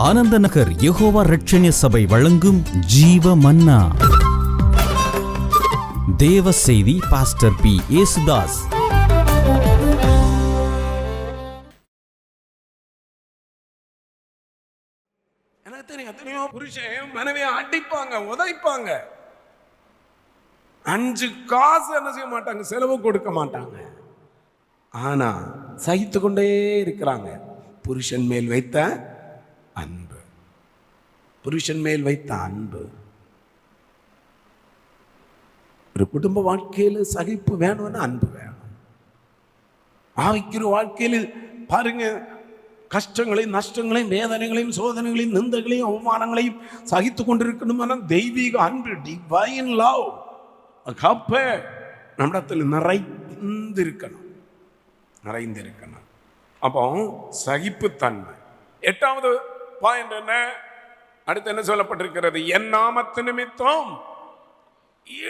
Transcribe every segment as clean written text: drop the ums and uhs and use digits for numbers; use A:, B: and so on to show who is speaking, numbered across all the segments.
A: ஆனந்த நகர் யெகோவா ரட்சணிய சபை வழங்கும் ஜீவ மன்னா. தேவ செய்தி பாஸ்டர் பி. ஏசுதாஸ்.
B: எனக்கு தெரியும், எத்தனையோ புருஷன் மனைவியை அடிப்பாங்க, உதைப்பாங்க. 5 காசு என்ன செய்ய மாட்டாங்க, செலவு கொடுக்க மாட்டாங்க. ஆனா சகித்து கொண்டே இருக்கிறாங்க. புருஷன் மேல் வைத்த அன்பு, புருஷன் மேல் வைத்த அன்பு. ஒரு குடும்ப வாழ்க்கையில் சகிப்பு வேணும்னு அன்பு வேணும். ஆவிக்கிற வாழ்க்கையில் பாருங்க, கஷ்டங்களையும் நஷ்டங்களையும் வேதனைகளையும் சோதனைகளையும் நிந்தைகளையும் அவமானங்களையும் சகித்து கொண்டிருக்கணும்னா தெய்வீக அன்பு, டிவைன் லவ் நம்மிடத்தில் நிறைந்திருக்கணும். அப்போ சகிப்புத்தன்மை. 8வது பாயிண்ட் என்ன? அடுத்து என்ன சொல்லப்பட்டிருக்கிறது? என் நாமத்து நிமித்தம்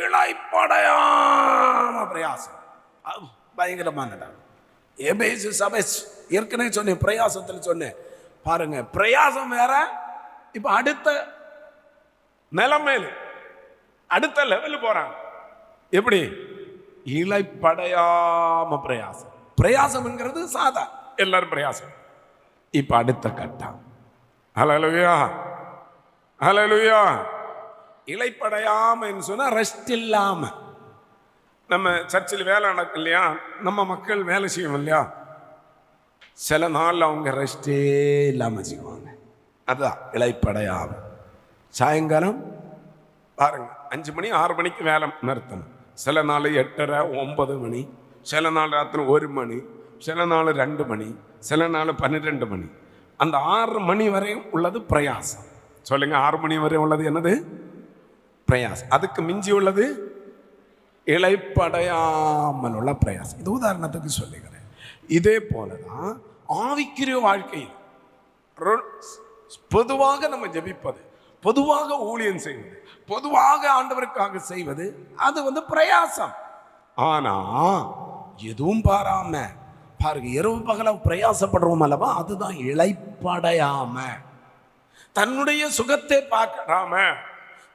B: இளைப்படையாம பிரயாசம். பயங்கரமானதா. எபேசு சபை ஏற்கனவே சொன்னேன், பிரயாசத்தில் சொன்னேன். பாருங்க, பிரயாசம் வேற. இப்ப அடுத்த நிலைமையில அடுத்த லெவல் போறாங்க. எப்படி? இளைப்படையாம பிரயாசம். பிரயாசம்ங்கிறது சாதா, எல்லாரும் பிரயாசம். இப்ப அடுத்த கட்டம். ஹல்லேலூயா, ஹல்லேலூயா. இளைப்படையாம சொன்னா ரெஸ்ட் இல்லாம. நம்ம சர்ச்சில் வேலை நடக்கும் இல்லையா, நம்ம மக்கள் வேலை செய்வோம் இல்லையா, சில நாள் அவங்க ரெஸ்டே இல்லாம செய்வாங்க. அதுதான் இளைப்படையாம. சாயங்காலம் பாருங்க, 5 மணி 6 மணிக்கு வேலை நிறுத்தணும். சில நாள் 8:30 9 மணி, சில நாள் ராத்திரி 1 மணி, சில நாள் 2 மணி, சில நாள் 12 மணி. அந்த 6 மணி வரையும் உள்ளது பிரயாசம். சொல்லுங்க, 6 மணி வரை உள்ளது என்னது? பிரயாசம். அதுக்கு மிஞ்சி உள்ளது இளைப்படையாமல் உள்ள பிரயாசம். இது உதாரணத்துக்கு சொல்லுகிறேன். இதே போலதான் ஆவிக்குரிய வாழ்க்கையில் பொதுவாக நம்ம ஜெபிப்பது, பொதுவாக ஊழியம் செய்வது, பொதுவாக ஆண்டவருக்காக செய்வது, அது பிரயாசம். ஆனா எதுவும் பாராம பாருங்க, இரவு பகல பிரயாசப்படுறோம் அல்லவா, அதுதான் இளைப்படையாம. தன்னுடைய சுகத்தை பார்க்காம,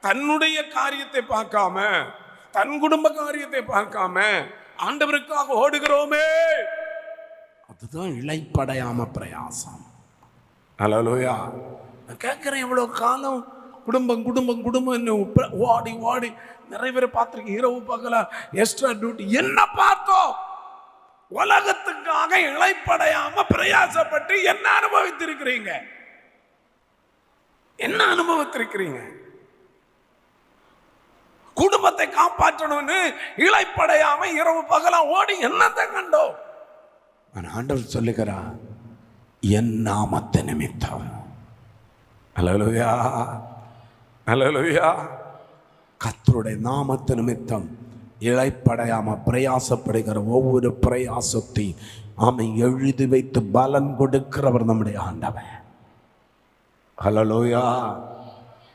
B: தன்னுடைய காரியத்தை பார்க்காம, தன் குடும்ப காரியத்தை பார்க்காம ஆண்டவருக்காக ஓடுகிறோமே, அதுதான் இளைப்படையாம பிரயாசம். ஹல்லேலூயா. நான் கேட்கிறேன், எவ்வளவு காலம் குடும்பம் குடும்பம் குடும்பம் ஓடி ஓடி நிறைய பேர் பார்த்துருக்கேன். இரவு பகல எக்ஸ்ட்ரா டியூட்டி. என்ன பார்த்தோம்? உலகத்துக்காக இளைப்படையாம பிரயாசப்பட்டு என்ன அனுபவித்திருக்கிறீங்க? என்ன அனுபவித்திருக்கிறீங்க? குடும்பத்தை காப்பாற்றணும்னு இளைப்படையாம இரவு பகல ஓடி என்னத்தை கண்டோம்? ஆண்டவர் சொல்லுகிறார், என் நாமத்தை நிமித்தம். ஹல்லேலூயா, ஹல்லேலூயா. கர்த்தருடைய நாமத்து நிமித்தம் இளைப்படையாம பிரயாசப்படுகிற ஒவ்வொரு பிரயாசத்தையும் ஆமை எழுதி வைத்து பலன் கொடுக்கிறவர் நம்முடைய ஆண்டவர். ஹல்லேலூயா,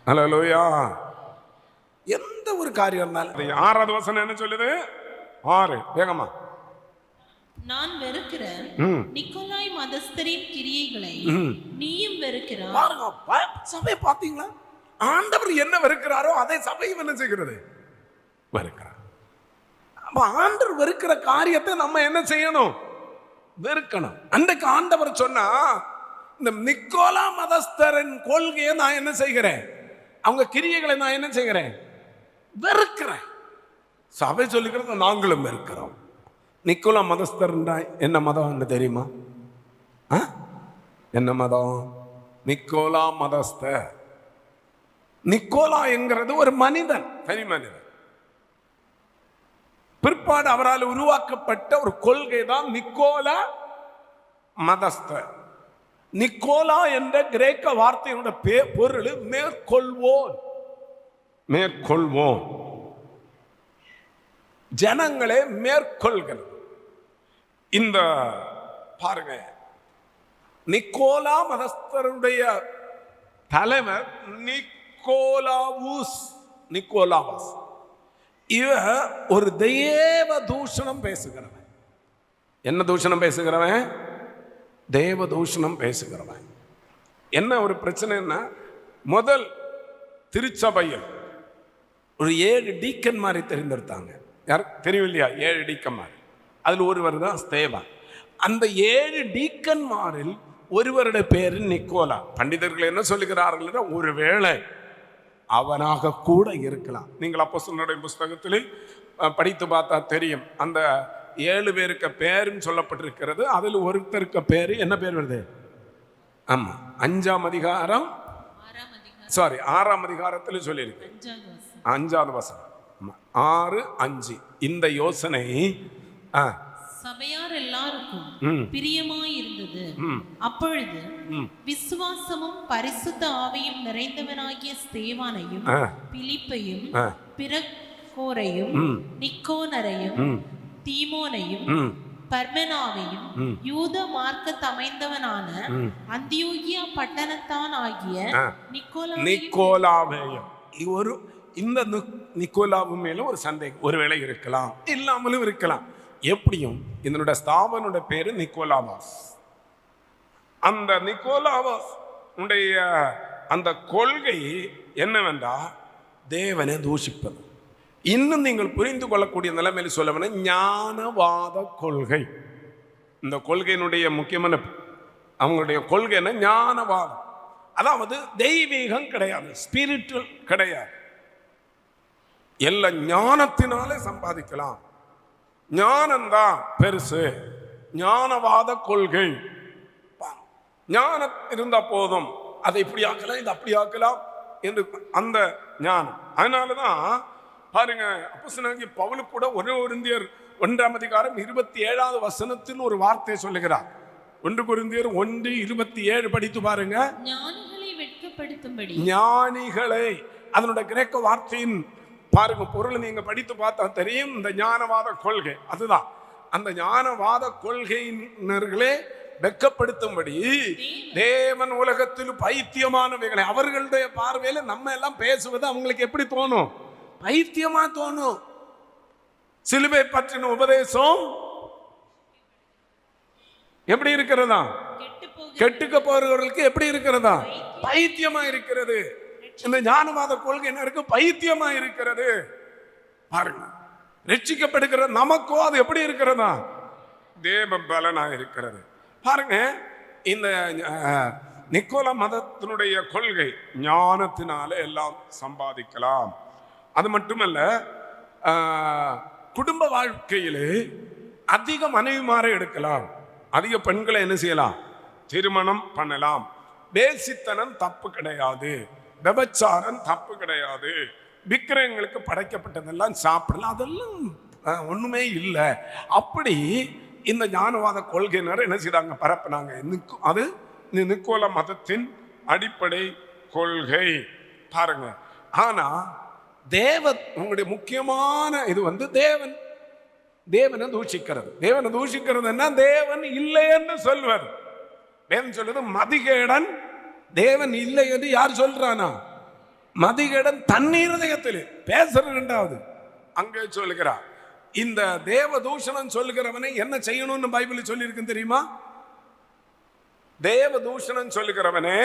B: ஹல்லேலூயா. எந்த ஒரு காரியம் இருந்தாலும் 6வது வசனம் என்ன சொல்லுது? 6 வேகமா.
C: நான் வெறுக்கிற நிக்கோலாய் மதஸ்தரின் கிரியைகளை நீயும் வெறுக்கிறாய்.
B: பாருங்க, சபை பாத்தீங்களா? ஆண்டவர் என்ன வெறுக்கிறாரோ அதை சபையும் என்ன செய்கிறது? வெறுக்கிறார். அப்ப ஆண்டவர் வெறுக்கிற காரியத்தை நம்ம என்ன செய்யணும்? வெறுக்கணும். அன்றைக்கு ஆண்டவர் சொன்னா, இந்த நிக்கோலா மதஸ்தரின் கொள்கையை நான் என்ன செய்கிறேன்? அவங்க கிரியைகளை நான் என்ன செய்கிறேன்? வெறுக்கிறேன். சபை சொல்லுகிறது, நாங்களும் வெறுக்கிறோம். நிக்கோலா மதஸ்தர் என்ன மதம் என்ன தெரியுமா? என்ன மதம்? நிக்கோலா மதஸ்தர். நிக்கோலா என்கிறது ஒரு மனிதன், தனி மனிதன். பிற்பாடு அவரால் உருவாக்கப்பட்ட ஒரு கொள்கை தான் நிக்கோலா மதஸ்தர். நிக்கோலா என்ற கிரேக்க வார்த்தையோட பொருள் மேற்கொள்வோன். மேற்கொள்வோம், ஜனங்களே மேற்கொள்கள். இந்த பாருங்க, நிக்கோலா மதஸ்தருடைய தலைவர் நிக்கோலாவஸ். இவ ஒரு தேவ தூஷணம் பேசுகிறவன். என்ன தூஷணம் பேசுகிறவன்? தேவ தூஷணம் பேசுகிறவன். என்ன ஒரு பிரச்சனைன்னா, முதல் திருச்சபையில் ஒரு 7 டீக்கன் மாதிரி தெரிந்தெடுத்தாங்க. யார் தெரியும் இல்லையா? 7 டீக்கன்மார். அதில் ஒருவர் தான் ஸ்தேவான். அந்த 7 டீக்கன்மாரில் ஒருவருடைய பேரு நிக்கோலா. பண்டிதர்கள் என்ன சொல்லுகிறார்கள், ஒருவேளை அவனாக கூட இருக்கலாம். நீங்கள் அப்போஸ்தலர்களுடைய புஸ்தகத்தில் படித்து பார்த்தா தெரியும். அந்த 7 பேருக்கு பேருன்னு சொல்லப்பட்டிருக்கிறது. அதில் ஒருத்தருக்கு பேரு என்ன பேர் வருது? ஆமா, 5ஆம் அதிகாரம், 6ஆம் அதிகாரத்தில் சொல்லியிருக்கு. 5வது வசனம், 6:5. இந்த யோசனை
C: சபையார் எல்லாருக்கும் பிரியமாயிருந்தது. அப்பொழுது விசுவாசமும் பரிசுத்த ஆவியும் நிறைந்தவனாகிய ஸ்தேவானையும் பிலிப்பையும் பிரகோரையும் நிக்கோனரையும் தீமோனையும் பர்மெனாவையும் யூத மார்க்கத் அமைந்தவனான அந்தியோகியா பட்டணத்தான் ஆகிய
B: நிக்கோலாவையும். இந்த நிக்கோலாவு மேலும் ஒரு சந்தேகம் ஒருவேளை இருக்கலாம், இல்லாமலும் இருக்கலாம். எப்படியும் இதனுடைய ஸ்தாபனுடைய பேரு நிக்கோலாவாஸ். அந்த நிக்கோலாவாஸ் உடைய அந்த கொள்கை என்னவென்றா தேவனை தூஷிப்பது. இன்னும் நீங்கள் புரிந்து கொள்ளக்கூடிய நிலைமையில் சொல்லவன ஞானவாத கொள்கை. இந்த கொள்கையினுடைய முக்கியமான அவங்களுடைய கொள்கை என்ன? ஞானவாதம். அதாவது தெய்வீகம் கிடையாது, ஸ்பிரிச்சுவல் கிடையாது. எல்லாம் ஞானத்தினாலே சம்பாதிக்கலாம், ஞானம்தான் பெருசு. ஞானவாத கொள்கை. ஞானம் இருந்தா போதும், அதை இப்படி ஆக்கலாம், இது அப்படி ஆக்கலாம் என்று அந்த ஞானம். அதனாலதான் பாருங்க, அப்போஸ்தலனாகிய பவுல் கூட 1 கொரிந்தியர் 1ஆம் அதிகாரம் 27வது வசனத்தில் ஒரு வார்த்தை சொல்லுகிறார். 1 கொரிந்தியர் 1:27 படித்து பாருங்க.
C: ஞானிகளை வெட்கப்படுத்தும்படி. ஞானிகளை,
B: அதனுடைய கிரேக்க வார்த்தையின் பாருங்க பொருளை நீங்க படித்து பார்த்தா தெரியும். இந்த ஞானவாத கொள்கை அதுதான். அந்த ஞானவாத கொள்கையினர்களே வெட்கப்படுத்தும்படி தேவன் உலகத்தில் பைத்தியமானவைகளை, அவர்களுடைய பார்வையில நம்ம எல்லாம் பேசுவது அவங்களுக்கு எப்படி தோணும்? பைத்தியமா தோணும். சிலுவை பற்றின உபதேசம் எப்படி இருக்கிறதா? கெட்டுக்க போறவர்களுக்கு எப்படி இருக்கிறதா? பைத்தியமா இருக்கிறது. இந்த ஞானவாத கொள்கை என்ன இருக்கு? பைத்தியமா இருக்கிறது. பாருங்க, ரட்சிக்கப்படுகிற நமக்கோ அது எப்படி இருக்கிறதா? தேவ பலனா இருக்கிறது. பாருங்க, இந்த நிக்கோலா மதத்தினுடைய கொள்கை ஞானத்தினால எல்லாம் சம்பாதிக்கலாம். அது மட்டுமல்ல, குடும்ப வாழ்க்கையிலே அதிக மனைவிமாரை எடுக்கலாம், அதிக பெண்களை என்ன செய்யலாம்? திருமணம் பண்ணலாம். வேசித்தனம் தப்பு கிடையாது, விபச்சாரம் தப்பு கிடையாது, விக்கிரகங்களுக்கு படைக்கப்பட்டதெல்லாம் சாப்பிடலாம், அதெல்லாம் ஒண்ணுமே இல்லை. அப்படி இந்த ஞானவாத கொள்கையினர் என்ன செய்தாங்க? பரப்பினாங்க. அது நிக்கோலா மதத்தின் அடிப்படை கொள்கை. பாருங்க, ஆனா உங்களுடைய முக்கியமான இது தேவனை தூஷிக்கிறது. தேவனை தூஷிக்கிறது என்ன? தேவன் இல்லை என்று சொல்வது. தேவன் சொல்றது மதிகேடன் தேவன் இல்லை என்று யார் சொல்றானா? மதிகேடன் தண்ணீர் இதயத்தில் பேசுற. இரண்டாவது அங்கே சொல்லுகிறார், இந்த தேவ தூஷணம் சொல்லுகிறவனை என்ன செய்யணும்னு பைபிள் சொல்லி இருக்கு தெரியுமா? தேவ தூஷணம் சொல்லுகிறவனே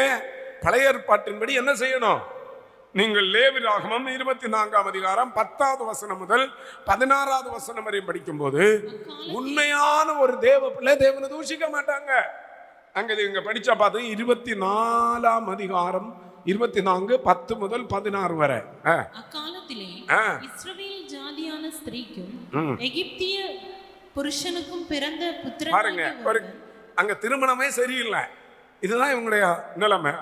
B: பழைய ஏற்பாட்டின்படி என்ன செய்யணும்? நீங்கள் லேவியராகமம் 24ஆம் அதிகாரம் 10வது வசனம் முதல் 16வது வசனம் வரை படிக்கும் போது உண்மையான ஒரு தேவ பிள்ளை தேவனை தூஷிக்க மாட்டாங்க. அங்க இங்க படிச்சா பார்த்து 24ஆம் அதிகாரம் 24 10 முதல் 16 வரை.
C: அக்காலத்திலே இஸ்ரவேல் ஜாதியான ஸ்திரீக்கும் எகிப்திய புருஷனுக்கும் பிறந்த புத்திரன்.
B: பாருங்க, அங்க திருமணமே சரியில்லை. இதுதான் இவங்களுடைய நிலைமை.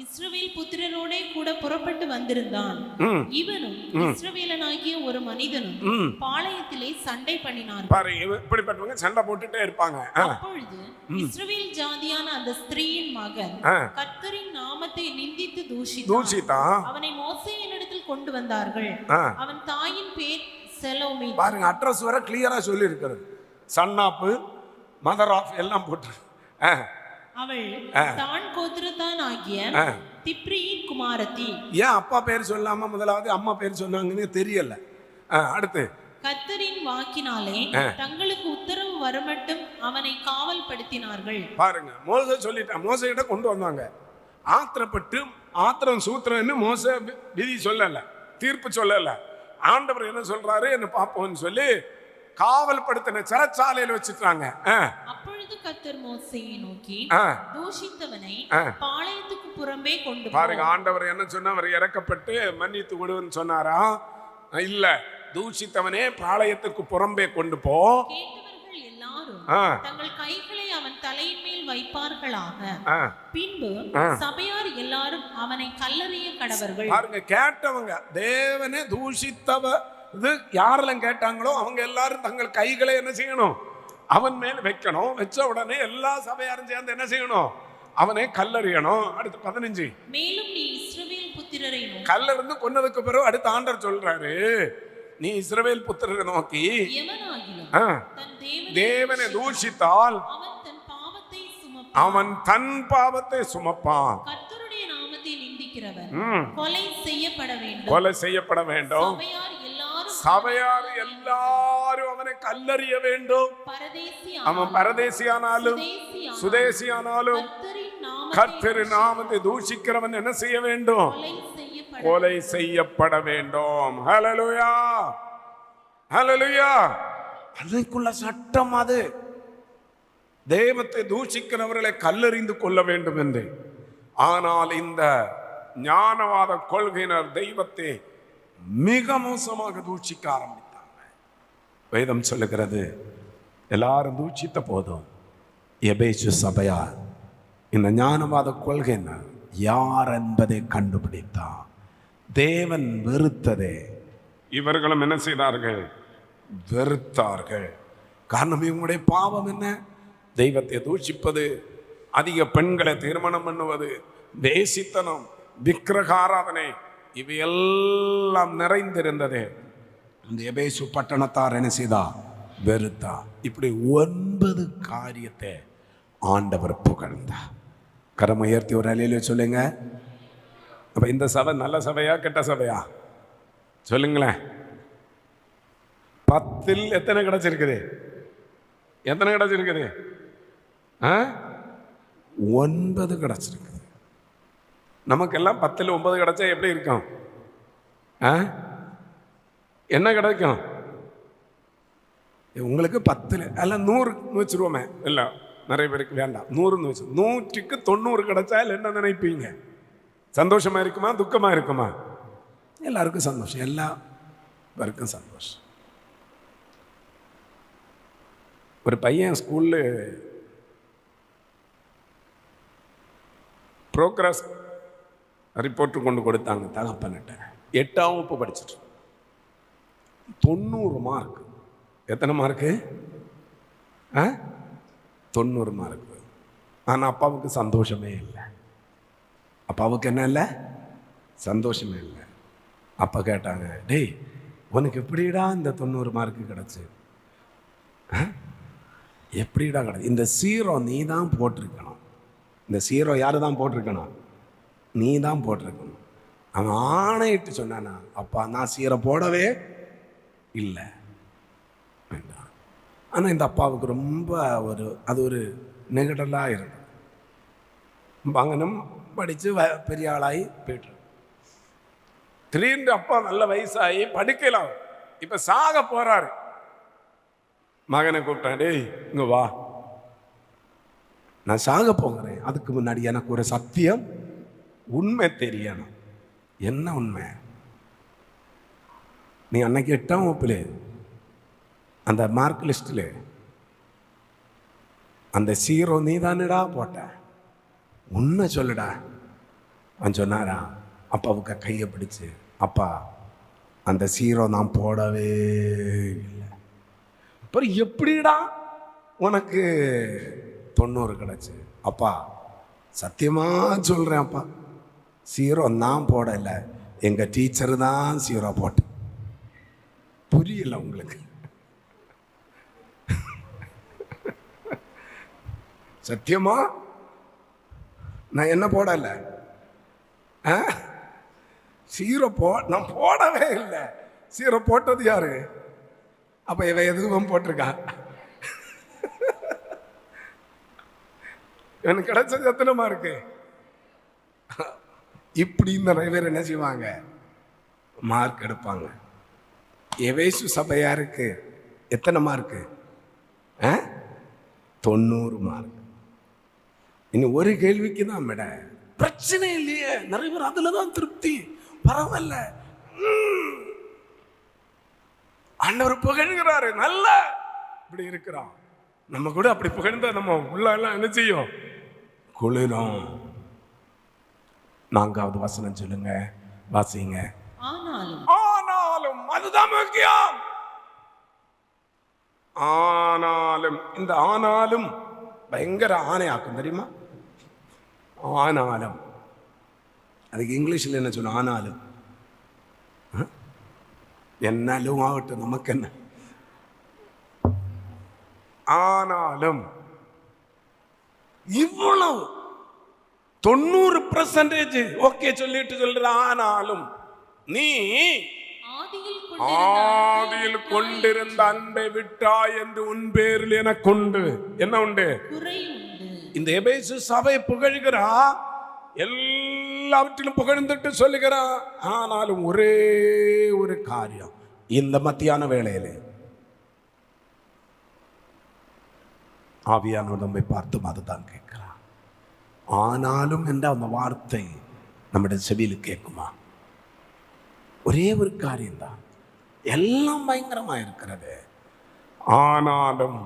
C: இஸ்ரவேல் புத்திரரோட கூட புறப்பட்டு வந்திருந்தான். இவனும் இஸ்ரவேலனாகிய ஒரு மனிதனும் பாளையத்திலே சண்டை பண்ணினார்கள்.
B: பாருங்க, இப்படிப்பட்டவங்க சண்டை போட்டுட்டே இருப்பாங்க.
C: அப்பொழுது இஸ்ரவேல் ஜாதியான அந்த ஸ்திரீயின் மகன் கர்த்தரின் நாமத்தை நிந்தித்து தூஷித்தான். அவனை மோசேயினிடத்தில் கொண்டு வந்தார்கள். அவன் தாயின் பேர் செலோமி.
B: பாருங்க, அட்ரஸ் வர கிளியரா சொல்லி இருக்கிறது. சன்னாப்பு, மதர் ஆஃப் எல்லாம் போட்டு.
C: அவள் தான் கோத்திரத்தான் ஆகிய திப்ரியின் குமாரத்தி.
B: ஏன் அப்பா பேர் சொல்லாம முதலாவது அம்மா பேர் சொன்னாங்கன்னு தெரியல. அடுத்து,
C: கர்த்தரின் வாக்கினாலே தங்களுக்கு உத்தரவு வரமட்டும் அவனை காவல் படுத்தினார்கள்.
B: பாருங்க, மோசே சொல்லிட்டான். மோசே கிட்ட கொண்டு வந்தாங்க. ஆத்திரப்பட்டு ஆத்திரம் சூத்திரன்னு மோசே விதி சொல்லல, தீர்ப்பு சொல்லல. ஆண்டவர் என்ன சொல்றாரு என்ன பார்ப்போம்னு சொல்லி காவல் படுத்தின சிறைச்சாலையில் வச்சுட்டாங்க.
C: அப்பொழுது கர்த்தர் மோசேயை நோக்கி, தூஷித்தவனை பாளையத்துக்கு புறம்பே கொண்டு
B: பாருங்க. ஆண்டவர் என்ன சொன்னா, அவர் இறக்கப்பட்டு மன்னித்து விடுன்னு சொன்னாரா? இல்ல, தூஷித்தவனே பாளையத்துக்கு புறம்பே கொண்டு போ.
C: கேட்டவர்கள் எல்லாரும் தங்கள் கைகளை அவன் தலையின் மேல் வைப்பார்களாக. பின்பு சபையார் எல்லாரும் அவனை கல்லறிய கடவர்கள்.
B: பாருங்க, கேட்டவங்க தேவனே தூஷித்தவ இது யாரெல்லாம் கேட்டாங்களோ அவங்க எல்லாரும் தங்கள் கைகளை என்ன செய்யணும், அவன் மேல் வைக்கணும். வச்ச உடனே எல்லா சபையாரும் சேர்ந்து என்ன செய்யணும், அவனை கல்லறியணும். அடுத்து 15,
C: மேலும் நீ இஸ்ரவேல் புத்திரரை
B: கல்லறிந்து கொன்னதுக்கு பிறகு அடுத்த ஆண்டவர் சொல்றாரு, நீ இஸ்ரவேல் புத்திரரை நோக்கி தேவனை தூஷித்தால் அவன் தன் பாவத்தை சுமப்பான்.
C: கர்த்தருடைய நாமத்தை நிந்திக்கிறவன் கொலை செய்யப்பட வேண்டும்.
B: கொலை செய்யப்பட வேண்டும். சபையார் எல்லாரும் அவனை கல்லறிய வேண்டும். அவன் பரதேசியானாலும் சுதேசியானாலும் கர்த்தரின் நாமத்தை தூஷிக்கிறவன் என்ன செய்ய வேண்டும், கொலை செய்யப்பட வேண்டும். ஹல்லேலூயா, ஹல்லேலூயா. அதுக்குள்ள சட்டம் அது. தெய்வத்தை தூஷிக்கிறவர்களை கல்லறிந்து கொள்ள வேண்டும் என்று. ஆனால் இந்த ஞானவாத கொள்கையினர் தெய்வத்தை மிக மோசமாக தூஷிக்க ஆரம்பித்தாங்க. வேதம் சொல்லுகிறது, எல்லாரும் தூஷித்த போதும் எபேசு சபையார் இந்த ஞானவாத கொள்கையினர் யார் என்பதை கண்டுபிடித்தார். தேவன் வெறுத்ததே இவர்களும் என்ன செய்தார்கள், வெறுத்தார்கள். காரணம் இவங்களுடைய பாவம் என்ன, தெய்வத்தை தூஷிப்பது, அதிக பெண்களை திருமணம் பண்ணுவது, வேசித்தனம், விக்கிரக ஆராதனை, இவையெல்லாம் நிறைந்திருந்தது. இந்த எபேசு பட்டணத்தார் என்ன செய்தா, வெறுத்தா. இப்படி 9 காரியத்தை ஆண்டவர் புகழ்ந்தா. கரம் உயர்த்தி ஒரு அலையில சொல்லுங்க. அப்ப இந்த சபை நல்ல சபையா கெட்ட சபையா சொல்லுங்களேன். 10 எத்தனை கிடைச்சிருக்குது, எத்தனை கிடைச்சிருக்குது, 9 கிடைச்சிருக்குது. நமக்கெல்லாம் 10ல் 9 கிடைச்சா எப்படி இருக்கும், என்ன கிடைக்கும்? உங்களுக்கு 10 அல்ல 100 வச்சிருவோமே. இல்லை, நிறைய பேருக்கு வேண்டாம், 100 வச்சு 100க்கு 90 கிடைச்சா என்ன நினைப்பீங்க? சந்தோஷமா இருக்குமா, துக்கமா இருக்குமா? எல்லாருக்கும் சந்தோஷம், எல்லாருக்கும் சந்தோஷம். ஒரு பையன் ஸ்கூல்ல ப்ரோக்ரஸ் ரிப்போர்ட் கொண்டு கொடுத்தாங்க தகப்பன்கிட்ட. 8ஆம் வகுப்பு படிச்சுட்டு 90 மார்க். எத்தனை மார்க்கு? 90 மார்க்கு. ஆனால் அப்பாவுக்கு சந்தோஷமே இல்லை. அப்பாவுக்கு என்ன இல்லை, சந்தோஷமே இல்லை. அப்பா கேட்டாங்க, டேய் உனக்கு எப்படிடா இந்த 90 மார்க்கு கிடச்சி, எப்படிடா கிடச்சி? இந்த 0 நீ தான் போட்டிருக்கணும். இந்த 0 யாரு தான் போட்டிருக்கணும், நீ தான் போட்டிருக்கணும். அவன் ஆணையிட்டு சொன்னானா, அப்பா நான் 0 போடவே இல்லை வேண்டாம். ஆனால் இந்த அப்பாவுக்கு ரொம்ப அது ஒரு நெகடலாக இருக்கும். அங்கனம் படித்து பெரிய ஆளாகி போய்ட்டு திடீர்னு அப்பா நல்ல வயசாகி படிக்கலாம், இப்போ சாக போறாரு. மகனை கூப்பிட்டான், டேய் இங்க வா, நான் சாக போகிறேன். அதுக்கு முன்னாடி எனக்கு ஒரு சத்தியம் உண்மை தெரியணும். என்ன உண்மை? நீ அன்னைக்கு 8ஆம் வகுப்புல அந்த மார்க் லிஸ்டில் அந்த 0 நீ தானடா போட்ட, உண்மை சொல்லுடா. அவன் சொன்னாரா, அப்பாவுக்கு கையை பிடிச்சு, அப்பா அந்த 0 நான் போடவே இல்லை. அப்புறம் எப்படிடா உனக்கு 90 கிடச்சி? அப்பா சத்தியமா சொல்கிறேன் அப்பா, 0 நான் போடலை, எங்கள் டீச்சரு தான் 0 போட்டேன். புரியல உங்களுக்கு? சத்தியமா நான் என்ன போடலை, 0 நான் போடவே இல்லை. 0 போட்டது யாரு? அப்ப இவ எதுவும் போட்டிருக்கா? எனக்கு கிடைச்சது எத்தனை மார்க்கு? இப்படி நிறைய பேர் என்ன செய்வாங்க, மார்க் எடுப்பாங்க. எபேசு சபையாருக்கு எத்தனை மார்க்கு? 90 மார்க். இன்னும் ஒரு கேள்விக்கு தான் விட. பிரச்சனை இல்லையே, நிறைய பேர் அதுலதான் திருப்தி. பரவாயில்ல, ஆண்டவர் புகழ்கிறாரு, நல்ல இப்படி இருக்கிறான். நம்ம கூட அப்படி புகழ்ந்தா நம்ம உள்ள எல்லாம் என்ன செய்யும்? குளிரும். 4வது வசனம் சொல்லுங்க, வாசிங்க. ஆனாலும் அதுதான் முக்கியம். ஆனாலும், இந்த ஆனாலும் பயங்கர ஆணையாக்கும் தெரியுமா? ஆனாலும் அதுக்கு இங்கிலீஷ்ல என்ன சொல்ல? ஆனாலும். என்னாலும் ஆகட்டும், நமக்கு என்ன. ஆனாலும் இவ்வளவு 90% ஓகே சொல்லிட்டு சொல்ற. ஆனாலும் நீ ஆதியில் கொண்டிருந்த அன்பை விட்டாய் என்று உன் பேரில் எனக்கு உண்டு. என்ன உண்டு? இந்த எபேசு சபை புகழ்கிறா, எல்லாவற்றிலும் புகழ்ந்துட்டு சொல்லுகிறா. ஆனாலும் ஒரே ஒரு காரியம், இந்த மத்தியான வேளையிலே ஆவியானவர் நம்மை பார்த்தும் அதுதான் கேட்கிறார். ஆனாலும் என்ற அந்த வார்த்தை நம்முடைய செவியில் கேட்குமா? ஒரே ஒரு காரியம்தான், எல்லாம் பயங்கரமா இருக்கிறது. ஆனாலும்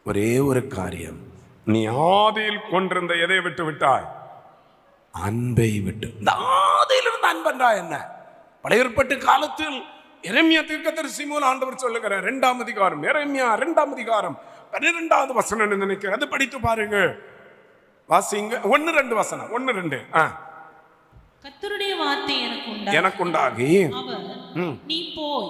B: ஒரே ஒரு காரியம், நீ ஆதியில் கொண்டிருந்த எதை விட்டு விட்டாய்? அன்பை விட்டு. இந்த ஆதியில் இருந்த அன்பன்றா என்ன? பழைய ஏற்பாட்டு காலத்தில் எரேமியா தீர்க்கதரிசி மூலம் ஆண்டவர் சொல்லுகிறார். 2ஆம் அதிகாரம், எரேமியா 2ஆம் அதிகாரம் 12வது வசனம் நினைக்கிறேன். அது படித்து பாருங்க, வாசிங்க. 1-2 வசனம். 1-2.
C: கர்த்தருடைய வார்த்தை
B: எனக்கு உண்டாகி,
C: நீ போய்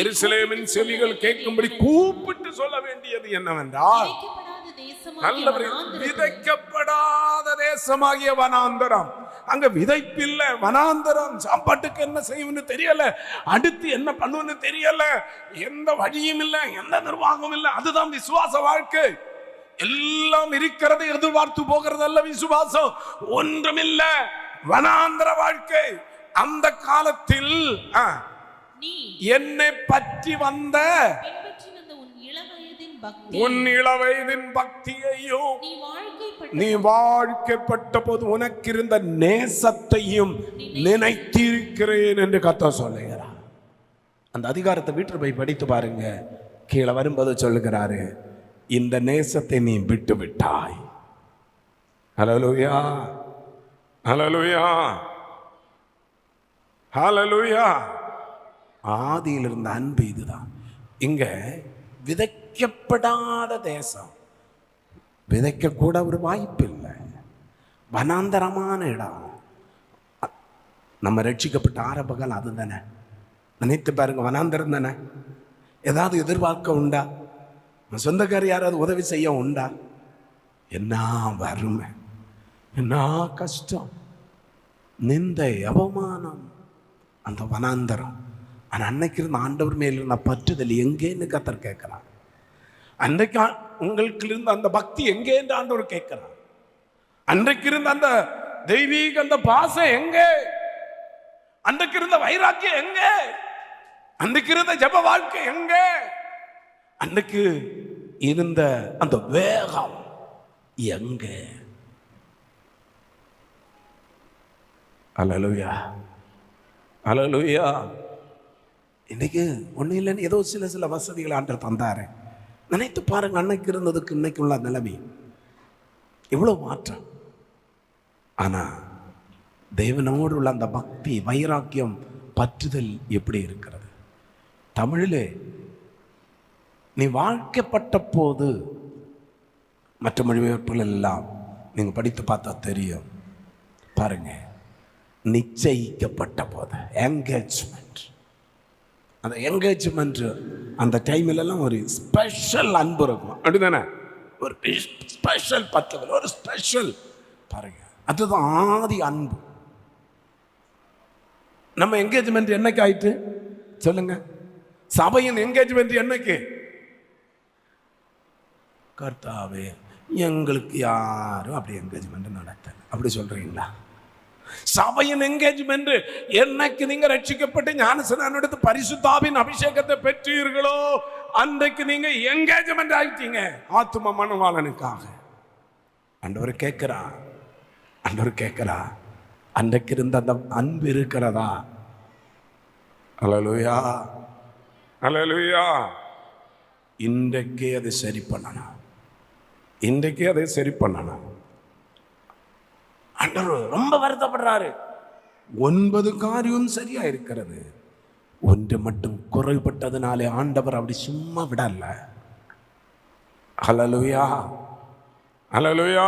B: எருசலேமின் செவிகள் கேட்கும்படி கூப்பிட்டு சொல்ல வேண்டியது என்னவென்றால், விதைக்கப்படாத தேசமாகிய வனாந்தரம். அங்க விதைப்பில்லை, வனாந்தரம். சாப்பாட்டுக்கு என்ன செய்யும்னு தெரியல, அடுத்து என்ன பண்ணுன்னு தெரியல, எந்த வழியும் இல்லை, எந்த நிர்வாகமும் இல்லை. அதுதான் விசுவாச வாழ்க்கை. எல்லாம் இருக்கிறது, எதிர்பார்த்து போகிறது அல்ல விசுவாசம். ஒன்றுமில்ல, வனாந்தர வாழ்க்கை. அந்த காலத்தில் என்னை பற்றி வந்த உன் இளவயதின் பக்தியையும் நீ வாழ்க்கைப்பட்ட போது உனக்கு இருந்த நேசத்தையும் நினைத்திருக்கிறேன் என்று கர்த்தர் சொல்லுகிறார். அந்த அதிகாரத்தை வீட்டில் போய் படித்து பாருங்க. கீழே வரும்போது சொல்லுகிறாரு, இந்த நேசத்தை நீ விட்டு விட்டாய். ஹல்லேலூயா, ஹல்லேலூயா, ஹல்லேலூயா. ஆதியில் இருந்த அன்பு இதுதான். இங்க விதைக்கப்படாத தேசம், விதைக்க கூட ஒரு வாய்ப்பு இல்லை, வனாந்தரமான இடம். நம்ம ரட்சிக்கப்பட்ட ஆரம்பகாலம் அது தானே. நினைத்து பாருங்க, வனாந்தரம் தானே. ஏதாவது எதிர்பார்க்க உண்டா? சொந்தக்கார யாராவது உதவி செய்ய உண்டா? என்ன வறுமை, என்ன கஷ்டம், நிந்தை, அவமானம், அந்த வனாந்தரம். ஆனால் அன்னைக்கு இருந்த ஆண்டவர் மேல் இருந்த பற்றுதல் எங்கேன்னு கர்த்தர் கேட்கிறார். அன்றைக்கு உங்களுக்கு இருந்த அந்த பக்தி எங்கே என்று ஆண்டவர் கேட்கிறார். அன்றைக்கு இருந்த அந்த தெய்வீக அந்த பாசம் எங்கே? அன்றைக்கு இருந்த வைராக்கியம் எங்கே? அன்றைக்கு இருந்த ஜப வாழ்க்கை எங்கே? அன்றைக்கு இருந்த அந்த வேகம் எங்கே? அல்லேலூயா, அல்லேலூயா. இன்னைக்கு ஒன்றும் இல்லைன்னு ஏதோ சில வசதிகள் ஆண்டவர் தந்தாரு. நினைத்து பாருங்க, அன்னைக்கு இருந்ததுக்கு இன்னைக்கு உள்ள நிலைமை இவ்வளோ மாற்றம். ஆனால் தேவனோடு உள்ள அந்த பக்தி, வைராக்கியம், பற்றுதல் எப்படி இருக்கிறது? தமிழிலே நீ வாழ்க்கைப்பட்ட போது, மற்ற மொழிபெயர்ப்புகள் எல்லாம் நீங்கள் படித்து பார்த்தா தெரியும். பாருங்க, நிச்சயிக்கப்பட்ட போது, என்கேஜ்மெண்ட். அந்த என்கேஜ்மெண்ட் அந்த டைம்லலாம் ஒரு ஸ்பெஷல் அன்பு இருக்கும், அப்படிதானே? ஒரு ஸ்பெஷல் பத்தவல், ஒரு ஸ்பெஷல். பாருங்க, அதுதான் ஆதி அன்பு. நம்ம என்கேஜ்மெண்ட் என்னைக்கு ஆயிட்டு சொல்லுங்க? சபையின் என்கேஜ்மெண்ட் என்னைக்கு? கர்த்தாவே, எங்களுக்கு யாரும் அப்படி என்கேஜ்மெண்ட் நடத்த. அப்படி சொல்றீங்களா? சபையின் என்கேஜ்மெண்ட் என்னைக்கு நீங்க ரட்சிக்கப்பட்டு ஞானஸ்நானம் எடுத்து பரிசுத்தாவின் அபிஷேகத்தை பெற்றீர்களோ அன்றைக்கு நீங்க என்கேஜ்மெண்ட் ஆயிட்டீங்க ஆத்தும மனவாளனுக்காக. ஆண்டவர் கேட்கிறா, அன்றைக்கு இருந்த அந்த அன்பு இருக்கிறதா? அல்லேலூயா, அல்லேலூயா. இன்றைக்கே அதை சரி பண்ணணும். ஆண்டவர் ரொம்ப வருத்தப்படுறாரு. 9 காரியம் சரியா இருக்கிறது, ஒன்று மட்டும் குறைபட்டதுனாலே ஆண்டவர் அப்படி சும்மா விடல. அல்லேலூயா, அல்லேலூயா.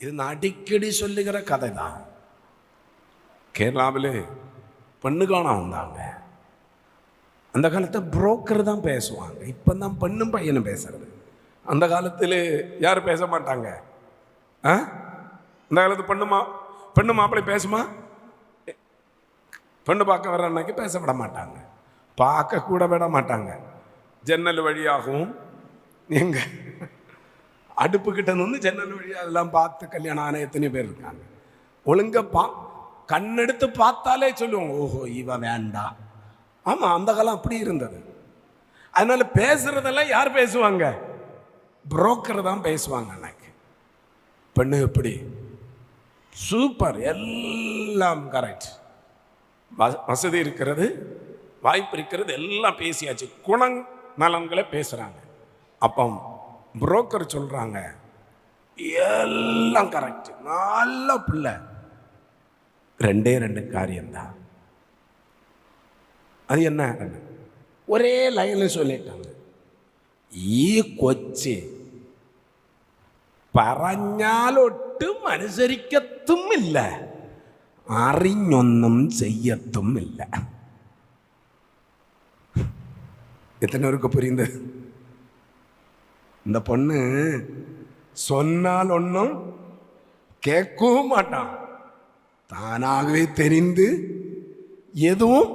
B: இது நான் அடிக்கடி சொல்லுகிற கதை தான். கேரளாவில் பெண்ணு காண வந்தாங்க. அந்த காலத்தில் புரோக்கர் தான் பேசுவாங்க, இப்போ தான் பெண்ணும் பையனும் பேசுறது. அந்த காலத்தில் யாரும் பேச மாட்டாங்க. அந்த காலத்து பெண்ணு மாப்பிள்ளை பேசுமா? பெண்ணு பார்க்க வர்ற அன்னைக்கு பேச விட மாட்டாங்க, பார்க்க கூட விட மாட்டாங்க. ஜன்னல் வழியாகவும் எங்க அடுப்புக்கிட்ட வந்து ஜன்னல் வழியாக அதெல்லாம் பார்த்து கல்யாணம் ஆன எத்தனை பேர் இருக்காங்க. ஒழுங்க கண்ணெடுத்து பார்த்தாலே சொல்லுவோம், ஓஹோ இவ வேண்டாம். ஆமாம், அந்த காலம் அப்படி இருந்தது. அதனால பேசுறதெல்லாம் யார் பேசுவாங்க? புரோக்கர் தான் பேசுவாங்க. அன்னைக்கு பெண்ணு எப்படி சூப்பர், எல்லாம் கரெக்ட், வசதி இருக்கிறது, வாய்ப்பு இருக்கிறது, எல்லாம் பேசியாச்சு, குணம் நலன்களை பேசுறாங்க. அப்போ புரோக்கர் சொல்றாங்க எல்லாம் கரெக்ட், நல்ல பிள்ளை, 2 காரியம்தான். அது என்ன? ஒரே லைன்ல சொல்லிட்டாங்க, ഈ കൊച്ച് പറഞ്ഞാലൊട്ടും അനുസരിക്കത്തുമില്ല, അറിഞ്ഞൊന്നും ചെയ്യത്തുമില്ല. எத்தனை பேருக்கு புரியுது? இந்த பொண்ணு சொன்னால் ஒன்றும் கேட்கவும் மாட்டான், தானாகவே தெரிந்து எதுவும்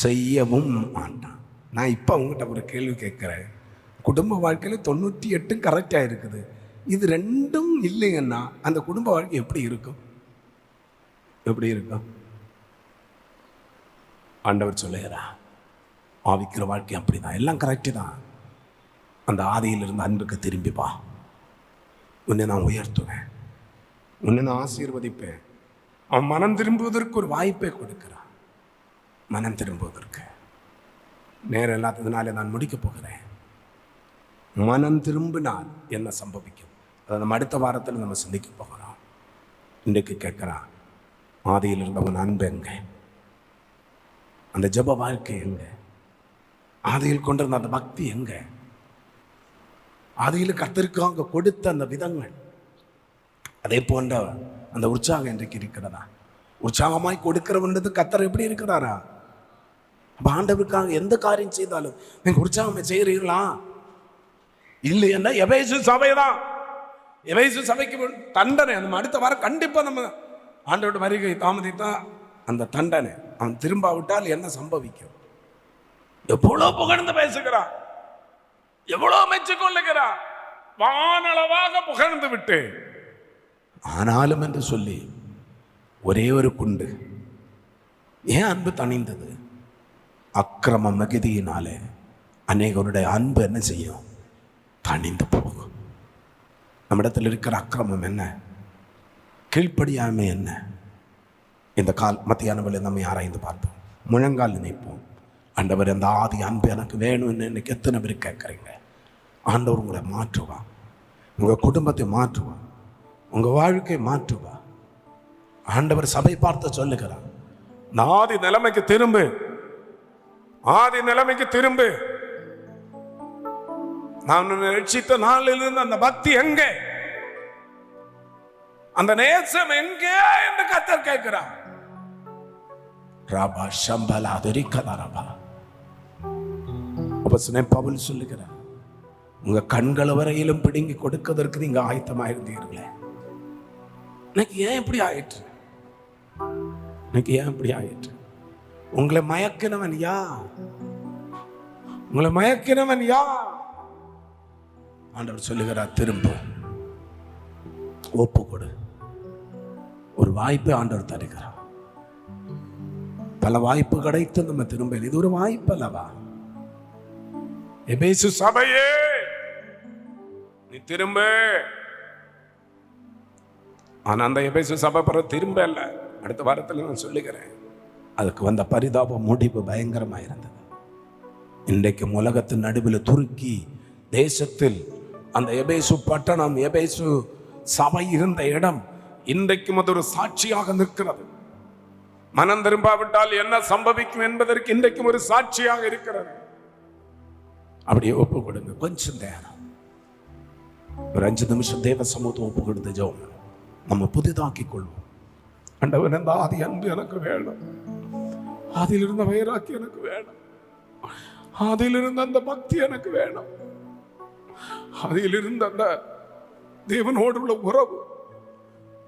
B: செய்யவும் மாட்டான். நான் இப்போ அவங்ககிட்ட ஒரு கேள்வி கேட்குறேன். குடும்ப வாழ்க்கையில் 98 கரெக்டாக இருக்குது, இது 2ம் இல்லைங்கன்னா அந்த குடும்ப வாழ்க்கை எப்படி இருக்கும்? ஆண்டவர் சொல்லுகிறா, ஆவிக்கிற வாழ்க்கை அப்படிதான், எல்லாம் கரெக்டு தான். அந்த ஆதியிலிருந்து அன்புக்கு திரும்பிப்பா, உன்னை நான் உயர்த்துவேன், உன்னை நான் ஆசீர்வதிப்பேன். அவன் மனம் திரும்புவதற்கு ஒரு வாய்ப்பை கொடுக்கிறான். மனம் திரும்புவதற்கு நேரம் இல்லாததுனால நான் முடிக்கப் போகிறேன். மனம் திரும்பினால் என்ன சம்பவிக்கும் அதை நம்ம அடுத்த வாரத்தில் நம்ம சிந்திக்க போகிறோம். இன்றைக்கு கேட்குறான், ஆதியில் இருந்தவன் அன்பு எங்க? அந்த ஜப வாழ்க்கை எங்க? ஆதியில் கொண்டிருந்த அந்த பக்தி எங்க? ஆதியில் கர்த்தருக்காக கொடுத்த அந்த விதங்கள், அதே போன்ற அந்த உற்சாகம் இன்றைக்கு இருக்கிறதா? உற்சாகமாய் கொடுக்கிறவன்றது கர்த்தர் எப்படி இருக்கிறாரா? அப்போ ஆண்டவருக்காக எந்த காரியம் செய்தாலும் நீங்கள் உற்சாகமாக செய்கிறீங்களா? இல்லைன்னா எபேசு சபை தான். எபேசு சபைக்கு தண்டனை நம்ம அடுத்த வாரம் கண்டிப்பாக நம்ம ஆண்டவரோட வருகை தாமதித்தா அந்த தண்டனை, அவன் திரும்பாவிட்டால் என்ன சம்பவிக்கும்? எவ்வளோ புகழ்ந்து பேசுகிறான், எவ்வளோ மெச்சுக்கொள்ளுகிறான், வானளவாக புகழ்ந்து விட்டு, ஆனாலும் என்று சொல்லி ஒரே ஒரு குண்டு. ஏன் அன்பு தணிந்தது? அக்கிரம மிகுதியினாலே அநேகருடைய அன்பு என்ன செய்யும்? தணிந்து போகும். நம்மிடத்தில் இருக்கிற அக்கிரமம் என்ன? கீழ்ப்படியாமை என்ன? இந்த மத்தியானவளை நம்ம ஆராய்ந்து பார்ப்போம், முழங்கால் நினைப்போம். ஆண்டவர் அந்த ஆதி அன்பு எனக்கு வேணும்னு இன்னைக்கு எத்தனை பேர் கேட்குறீங்க? ஆண்டவர் உங்களை மாற்றுவா, உங்கள் குடும்பத்தை மாற்றுவா, உங்கள் வாழ்க்கை மாற்றுவா. ஆண்டவர் சபை பார்த்து சொல்லுகிறார், ஆதி நிலைமைக்கு திரும்பு, ஆதி நிலைமைக்கு திரும்பு. நான் ரட்சித்த நாளிலிருந்து அந்த பக்தி எங்கே? அந்த நேசம் எங்கே என்று கர்த்தர் கேட்கிறார். ராபா சம்பலா தெரிக்கதாரபா. அப்போஸ்தலன் பவுல் சொல்லுகிறார், உங்க கண்கள் வரையிலும் பிடுங்கி கொடுக்கிறதற்கு நீங்க ஆயத்தமாயிருந்தீர்களே. இன்னைக்கு ஏன் இப்படி ஆயிற்று? இன்னைக்கு ஏன் இப்படி ஆயிற்று? உங்களை மயக்கினவன் யார்? உங்களை மயக்கினவன் யார்? ஆண்டவர் சொல்லுகிறார், திரும்ப ஒப்பு கொடு. ஒரு வாய்ப்பை ஆண்டவர் தருகிறார். பல வாய்ப்பு கிடைத்து நம்ம திரும்ப, இது ஒரு வாய்ப்பு அல்லவா? எபேசு சபையே, நீ திரும்ப. ஆனா அந்த எபேசு சபை பிறகு திரும்ப இல்ல. அடுத்த வாரத்தில் நான் சொல்லுகிறேன். அதுக்கு வந்த பரிதாப முடிவு பயங்கரமா இருந்தது. இன்றைக்கு உலகத்தின் நடுவில் துருக்கி தேசத்தில் அந்த எபேசு பட்டணம், எபேசு சபை இருந்த இடம் இன்றைக்கும் அது ஒரு சாட்சியாக நிற்கிறது. மனம் திரும்பாவிட்டால் என்ன சம்பவிக்கும் என்பதற்கு இன்றைக்கும் ஒரு சாட்சியாக இருக்கிறது. அப்படியே ஒப்பு கொடுங்க. கொஞ்சம் நேரம், ஒரு 5 நிமிஷம் தேவ சமூகத்தை ஒப்பு கொடுத்து ஜெபம் நம்ம புதிதாக்கி கொள்வோம். ஆண்டவரே, அந்த ஆதி அன்பு எனக்கு வேணும். அதிலிருந்த வைராக்கி எனக்கு வேணும். அதிலிருந்த அந்த பக்தி எனக்கு வேணும். அதிலிருந்த அந்த தேவனோடு உள்ள உறவு,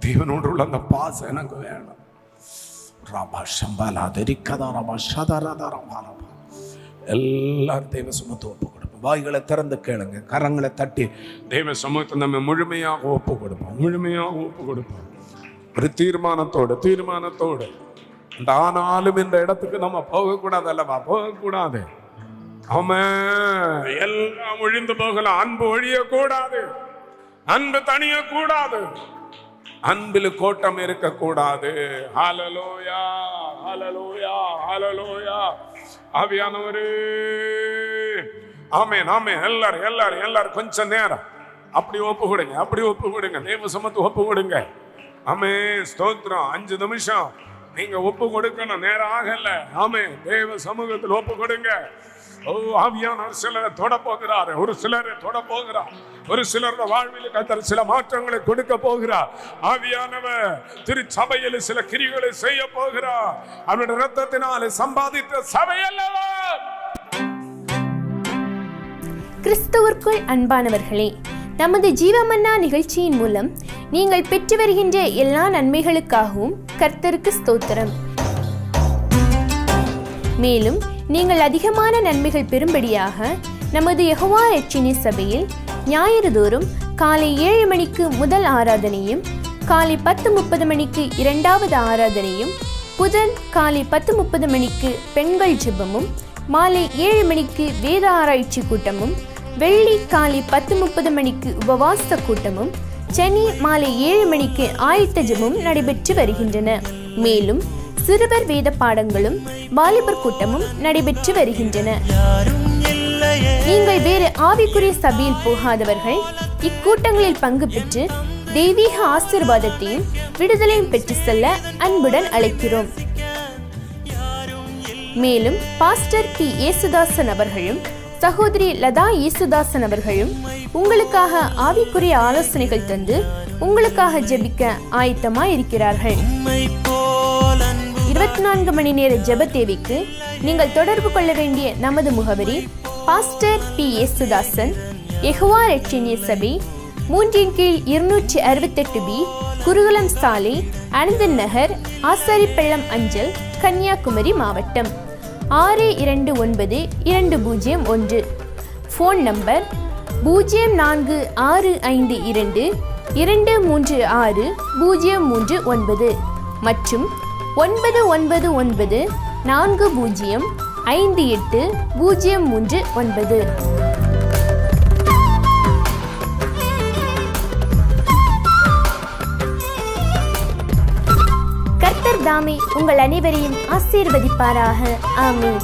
B: தேவனோடு உள்ள அந்த பாசம் எனக்கு வேணும். எல்லாரும் தேவ சமூகத்தை ஒப்பு கொடுப்போம். வாய்களை திறந்து கேளுங்க, கரங்களை தட்டி தேவ சமூகத்தை நம்ம முழுமையாக ஒப்பு கொடுப்போம். முழுமையாக ஒப்பு கொடுப்போம். ஒரு தீர்மானத்தோடு இந்த ஆனாலும் இந்த இடத்துக்கு நம்ம போகக்கூடாது அல்லவா? போகக்கூடாது. ஆமென். எல்லாம் ஒழிந்து போகலாம். அன்பு ஒழியக்கூடாது. அன்பு தணியக்கூடாது. அன்பில் கோட்டம் இருக்கக்கூடாது. ஹல்லேலூயா, ஹல்லேலூயா, ஹல்லேலூயா. ஆவியானவரே, ஆமென், ஆமென். எல்லாரும் கொஞ்சம் நேரம் அப்படி ஒப்பு கொடுங்க. தேவ சமூகத்தை ஒப்பு கொடுங்க. ஆமென், ஸ்தோத்திரம். 5 நிமிஷம் நீங்க ஒப்பு கொடுக்கணும். நேரம் ஆகல. ஆமென். தேவ சமூகத்தில் ஒப்பு கொடுங்க. ஓ, ஆவியானவர் சிலரை தொட போகிறார். ஒரு சிலரை தொட போகிறார். ஒரு சிலருடைய வாழ்வில் கர்த்தர் சில மாற்றங்களை கொடுக்க போகிறார். ஆவியானவர் திருச்சபையில் சில கிரிகளை செய்ய போகிறார். அவருடைய இரத்தத்தினாலே சம்பாதித்த சபை அல்லவா?
D: கிறிஸ்துவுக்குள் அன்பானவர்களே, நமது ஜீவமன்னா நிகழ்ச்சியின் மூலம் நீங்கள் பெற்று வருகின்ற எல்லா நன்மைகளுக்காகவும் கர்த்தருக்கு ஸ்தோத்திரம். மேலும் நீங்கள் அதிகமான நன்மைகள் பெறும்படியாக நமது யெகோவா இரட்சணிய சபையில் ஞாயிறுதோறும் காலை 7 மணிக்கு முதல் ஆராதனையும், காலை 10:30 மணிக்கு 2வது ஆராதனையும், புதன் காலை 10:30 மணிக்கு பெண்கள் ஜெபமும், மாலை 7 மணிக்கு வேத ஆராய்ச்சி கூட்டமும், வெள்ளி காலை 10:30 மணிக்கு உபவாச கூட்டமும், சனி மாலை 7 மணிக்கு ஆயத்த ஜெபமும் நடைபெற்று வருகின்றன. மேலும் சிறுவர் வேத பாடங்களும் வாலிபர் கூட்டமும் நடைபெற்று வருகின்றன. நீங்கள் வேறு ஆவிக்குரிய சபையில் போகாதவர்கள் இக்கூட்டங்களில் பங்கு பெற்று தெய்வீக ஆசீர்வாதத்தையும் விடுதலையும் பெற்று செல்ல அன்புடன் அழைக்கிறோம். மேலும் பாஸ்டர் பி. ஏசுதாசன் அவர்களும் சகோதரி லதா ஏசுதாசன் அவர்களும் உங்களுக்காக ஆவிக்குரிய ஆலோசனைகள் தந்து உங்களுக்காக ஜெபிக்க ஆயத்தமாய் இருக்கிறார்கள். 24 மணி நேர ஜெப தேவைக்கு நீங்கள் தொடர்பு கொள்ள வேண்டிய நமது முகவரி: பாஸ்டர் பி. ஏசுதாசன், யெகோவா இரட்சணிய சபை, 3/268B, குருகுலம் சாலை, அனந்தன் நகர், ஆசாரிப்பள்ளம் அஞ்சல், கன்னியாகுமரி மாவட்டம் 629201. ஃபோன் நம்பர் 046522360339 மற்றும் 9940580339. கர்த்தர் தாமே உங்கள் அனைவரையும் ஆசீர்வதிப்பாராக. ஆமென்.